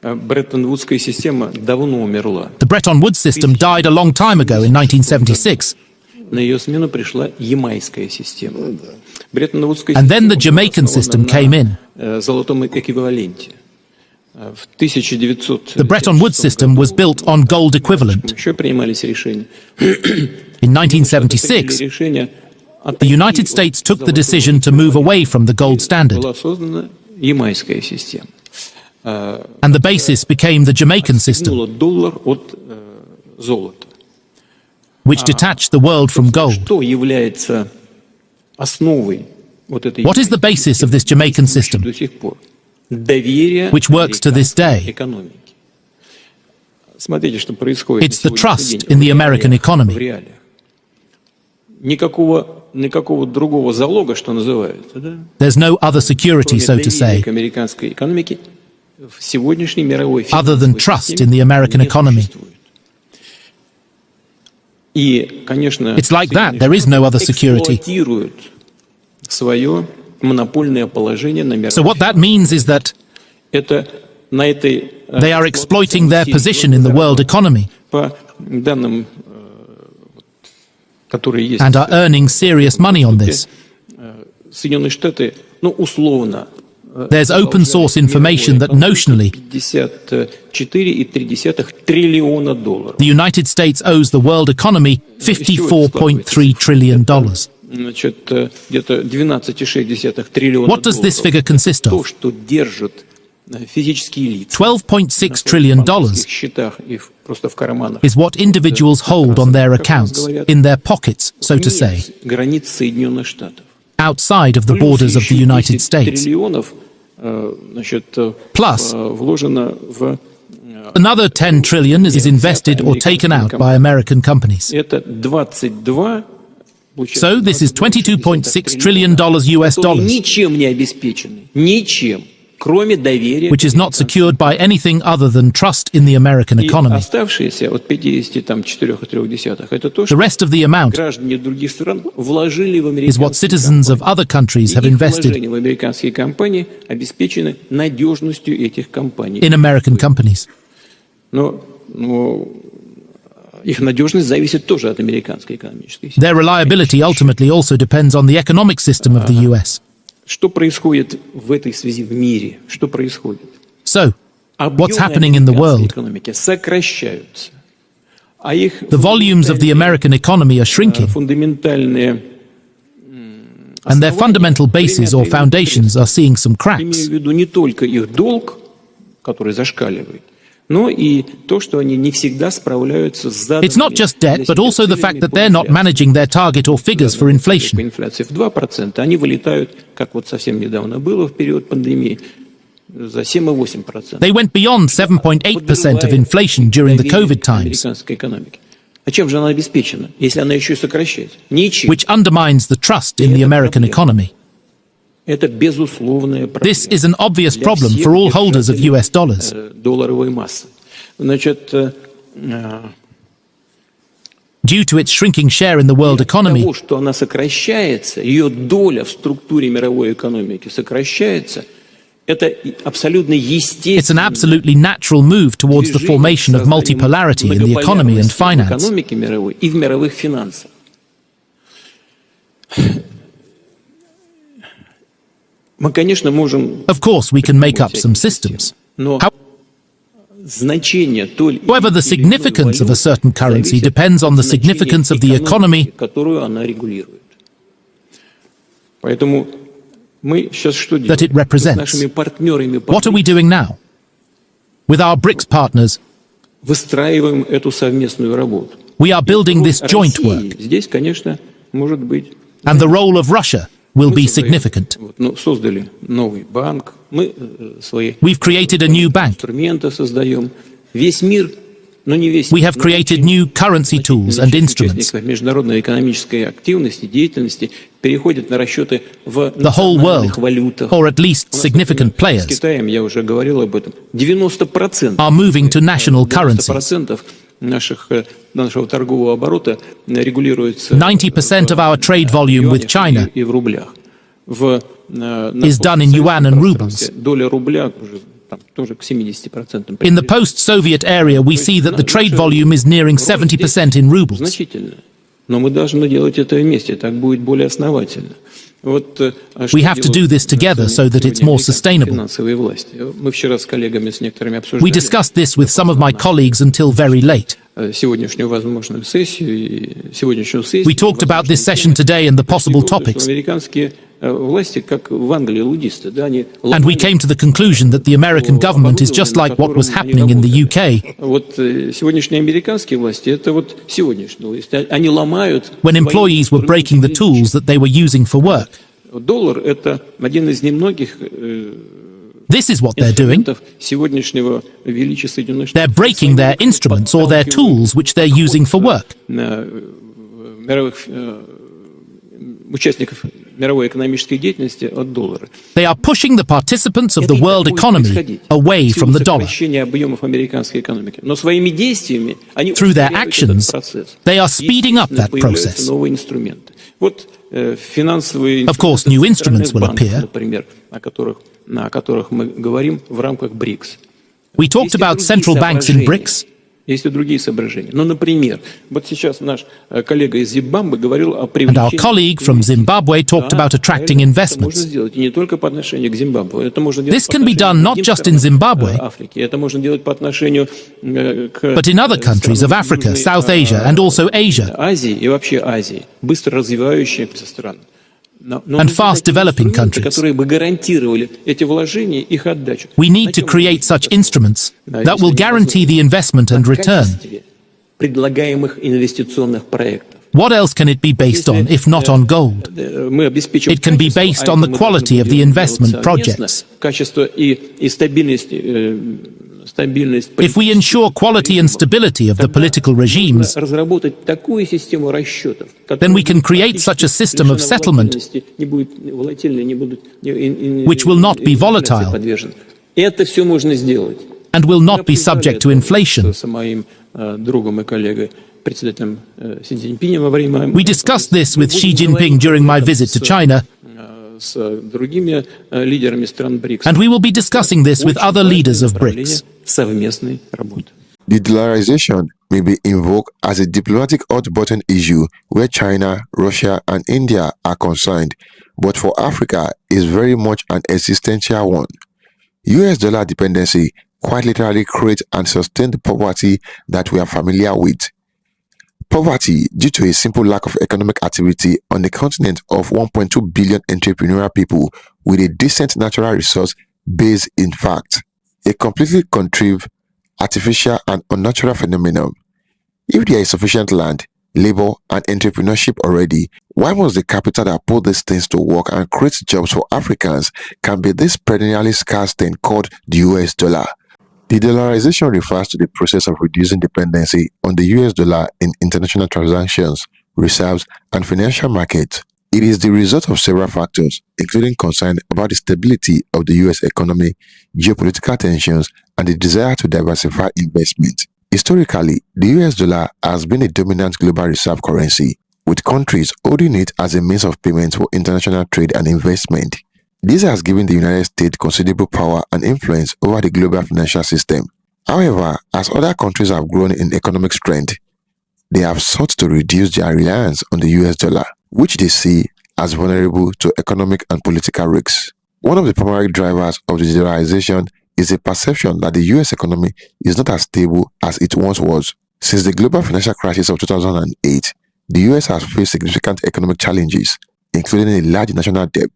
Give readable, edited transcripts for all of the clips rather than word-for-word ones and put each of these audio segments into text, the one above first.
Бреттон-Вудская система давно умерла. The Bretton Woods system died a long time ago in 1976. На ее смену пришла ямайская система. Бреттон-Вудская And then the система была Jamaican system основана came in. на золотом эквиваленте. В 1900 The Bretton Woods system was built on gold equivalent. еще принимались решения. In 1976, the United States took the decision to move away from the gold standard, Была создана ямайская система. and the basis became the Jamaican system, Отстегнула доллар от золота. which detached the world from gold. Что является основой вот этой What is the basis of this Jamaican system, до сих пор? Доверие which works to this day? экономики. Смотрите, что происходит. It's the на сегодняшний trust день in the в American реалиях, economy. в реалиях. Никакого другого залога, что называется, да? There's no other security, so to Кроме доверия say, к американской экономике в сегодняшней мировой other than финансовой trust системе in the American не economy. существует. И, конечно, It's like that. There is no other security. эксплуатируют свое монопольное положение на мировой So what that means is that Это на этой they are exploiting their position in the world economy по данным, которые есть. and are earning serious money on this. Соединенные Штаты, ну, условно, There's open source information that notionally 54,3 триллиона долларов. the United States owes the world economy $54.3 trillion. Значит, где-то 12,6 триллиона What does this figure consist То, of? что держат физические лица $12.6 trillion в банковских счетах и просто в карманах. is what individuals hold on their accounts, in their pockets, so to say, Вне границ Соединенных Штатов. outside of the borders of the United States. Триллионов, значит, Plus, вложено в... another 10 trillion is invested or taken out by American companies. Это 22... So this is $22.6 trillion US dollars, Ничем не обеспечены. Ничем. Кроме доверия. which is not secured by anything other than trust in the American И economy. оставшиеся от 54,3 это то, The что rest of the amount граждане других стран вложили в is what американские citizens of компании. other countries have И их invested вложения в американские компании обеспечены надежностью этих компаний. in American companies. Но их надежность зависит тоже от американской экономической системы. Their reliability ultimately also depends on the economic system of the US. Что происходит в этой связи в мире? Что происходит? So, what's Объемы happening in the американской world? экономики сокращаются, а их The volumes of the American economy are shrinking, фундаментальные and their fundamental bases or foundations are seeing some имею cracks. в виду не только их долг, который зашкаливает, но и то, что они не всегда справляются с заданными. It's not just debt, but also the fact that they're not managing their target or figures for inflation. Инфляция в 2%, они вылетают, как вот совсем недавно было в период пандемии, за 7,8%. They went beyond 7.8% of inflation during the COVID times, Американской экономики. А чем же она обеспечена, если она еще и сокращается? Ничем. which undermines the trust in the American economy. Это безусловная проблема. This is an obvious problem for all holders of US dollars. Долларовой массы. Значит, Due to its shrinking share in the world economy, того, что она сокращается, ее доля в структуре мировой экономики сокращается, это абсолютно естественно. it's an absolutely natural move towards the formation of multipolarity in the economy and в finance. экономике мировой и в мировых финансах. Мы, конечно, можем... Of course, we can make up some systems. Но значение той However, the significance of a certain currency depends on the significance of the economy которую она регулирует. Поэтому мы сейчас что that it делаем? С represents. нашими партнерами What are we doing now? With our BRICS partners, выстраиваем эту совместную работу. we are building this joint России work, здесь, конечно, может быть... and the role of Russia will Мы be создаем, significant. создали новый банк, мы свои We've created a new bank. инструменты создаем. Весь мир, но не весь We мир, have created new currency tools and instruments. участников международной экономической активности, деятельности переходят на расчеты в The whole национальных world, валютах. or at least У нас, significant например, С players, Китаем, я уже говорил об этом, 90% are moving to national currencies. 90% нашего торгового оборота регулируется 90% of our trade volume with China и в рублях. is done in yuan and rubles. Доля рубля уже там тоже к 70%. In the post-Soviet area, we see that the trade volume is nearing 70% in rubles. Значительно. Но мы должны делать это вместе, так будет более основательно. We have to do this together so that it's more sustainable. Мы вчера с коллегами с некоторыми We обсуждали discussed this with some of my colleagues until very late. сегодняшнюю возможную сессию и сегодняшнюю сессию. We talked about this session today and the possible topics. Американские власти, как в Англии, лудисты, да, они. And we came to the conclusion that the American government is just like what was happening in the UK. Вот сегодняшние американские власти, это вот сегодняшние власти, они ломают. When employees were breaking the tools that they were using for work. Доллар – это один из немногих. This is what they're doing. They're breaking their instruments or their tools which they're using for work. They are pushing the participants of the world economy away from the dollar. Through their actions, they are speeding up that process. Of course, new instruments will appear. We talked about central banks in BRICS. Есть и другие соображения. Ну, например, вот сейчас наш коллега из Зимбабве говорил о привлечении. And our colleague from Zimbabwe talked about attracting investments. Можно сделать и не только по отношению к Зимбабве. Это можно делать. This can be done not just in Zimbabwe, это можно делать по отношению к but in other countries of Africa, South Asia, and also Asia. Азии и вообще Азии, быстро развивающиеся страны. And fast-developing countries. We need to create such instruments that will guarantee the investment and return. What else can it be based on, if not on gold? It can be based on the quality of the investment projects. If we ensure quality and stability of the political regimes, then we can create such a system of settlement which will not be volatile and will not be subject to inflation. We discussed this with Xi Jinping during my visit to China. And we will be discussing this with other leaders of BRICS. De-dollarization may be invoked as a diplomatic hot-button issue where China, Russia, and India are concerned, but for Africa is very much an existential one. US dollar dependency quite literally creates and sustains the poverty that we are familiar with. Poverty due to a simple lack of economic activity on the continent of 1.2 billion entrepreneurial people with a decent natural resource base, in fact, a completely contrived, artificial and unnatural phenomenon. If there is sufficient land, labor and entrepreneurship already, why must the capital that put these things to work and creates jobs for Africans can be this perennially scarce thing called the US dollar? De-dollarization refers to the process of reducing dependency on the US dollar in international transactions, reserves, and financial markets. It is the result of several factors, including concern about the stability of the US economy, geopolitical tensions, and the desire to diversify investment. Historically, the US dollar has been a dominant global reserve currency, with countries holding it as a means of payment for international trade and investment. This has given the United States considerable power and influence over the global financial system. However, as other countries have grown in economic strength, they have sought to reduce their reliance on the US dollar, which they see as vulnerable to economic and political risks. One of the primary drivers of the de-dollarization is a perception that the US economy is not as stable as it once was. Since the global financial crisis of 2008, the US has faced significant economic challenges, including a large national debt,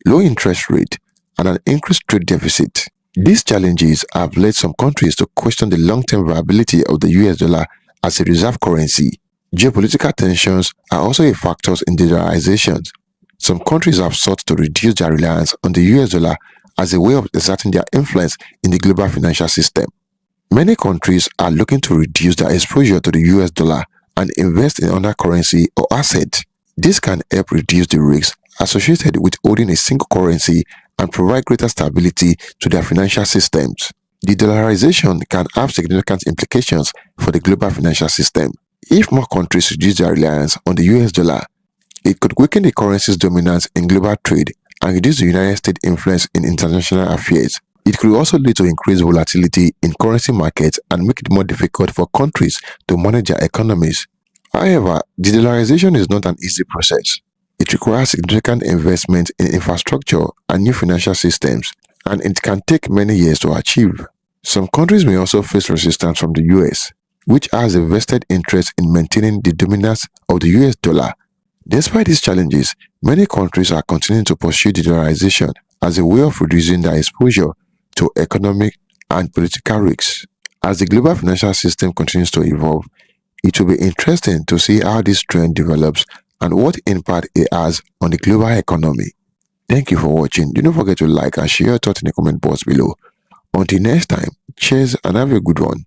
low interest rate, and an increased trade deficit. These challenges have led some countries to question the long-term viability of the US dollar as a reserve currency. Geopolitical tensions are also a factor in de-dollarization. Some countries have sought to reduce their reliance on the US dollar as a way of exerting their influence in the global financial system. Many countries are looking to reduce their exposure to the US dollar and invest in other currency or asset. This can help reduce the risks associated with holding a single currency and provide greater stability to their financial systems. De-dollarization can have significant implications for the global financial system. If more countries reduce their reliance on the US dollar, it could weaken the currency's dominance in global trade and reduce the United States' influence in international affairs. It could also lead to increased volatility in currency markets and make it more difficult for countries to manage their economies. However, de-dollarization is not an easy process. It requires significant investment in infrastructure and new financial systems, and it can take many years to achieve. Some countries may also face resistance from the US, which has a vested interest in maintaining the dominance of the US dollar. Despite these challenges, many countries are continuing to pursue de-dollarization as a way of reducing their exposure to economic and political risks. As the global financial system continues to evolve, it will be interesting to see how this trend develops and what impact it has on the global economy. Thank you for watching. Do not forget to like and share your thoughts in the comment box below. Until next time, cheers and have a good one.